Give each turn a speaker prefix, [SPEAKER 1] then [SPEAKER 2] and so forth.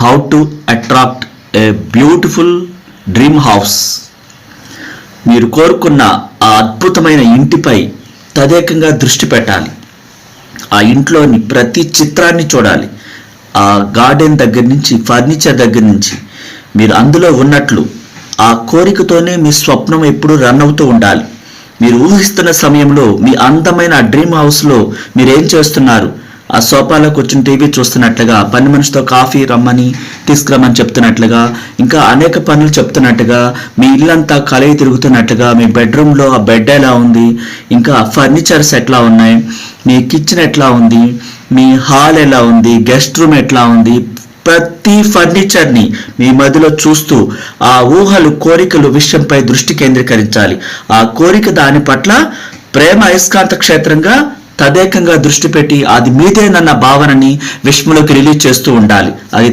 [SPEAKER 1] How to attract a beautiful dream house. మీరు కోరుకున్న ఆ అద్భుతమైన ఇంటిపై తదేకంగా దృష్టి పెట్టాలి. ఆ ఇంట్లోని ప్రతి చిత్రాన్ని చూడాలి. ఆ గార్డెన్ దగ్గర నుంచి, ఫర్నిచర్ దగ్గర నుంచి మీరు అందులో ఉన్నట్లు ఆ కోరికతోనే మీ స్వప్నం ఎప్పుడు రన్ అవుతూ ఉండాలి. మీరు ఊహిస్తున్న సమయంలో మీ అందమైన డ్రీమ్ హౌస్లో మీరేం చేస్తున్నారు? ఆ సోఫాలో కూర్చుని టీవీ చూస్తున్నట్లుగా, పని మనిషితో కాఫీ రమ్మని తీసుకురమ్మని చెప్తున్నట్లుగా, ఇంకా అనేక పనులు చెప్తున్నట్టుగా, మీ ఇల్లంతా కలిగి తిరుగుతున్నట్టుగా, మీ బెడ్రూమ్లో ఆ బెడ్ ఎలా ఉంది, ఇంకా ఫర్నిచర్స్ ఎట్లా ఉన్నాయి, మీ కిచెన్ ఎట్లా ఉంది, మీ హాల్ ఎలా ఉంది, గెస్ట్ రూమ్ ఎట్లా ఉంది, ప్రతి ఫర్నిచర్ని మీ మదిలో చూస్తూ ఆ ఊహలు, కోరికలు విషయంపై దృష్టి కేంద్రీకరించాలి. ఆ కోరిక దాని పట్ల ప్రేమ అయస్కాంత క్షేత్రంగా తదేకంగా దృష్టి పెట్టి అది మీదేనన్న భావనని విశ్వంలోకి రిలీజ్ చేస్తూ ఉండాలి. అది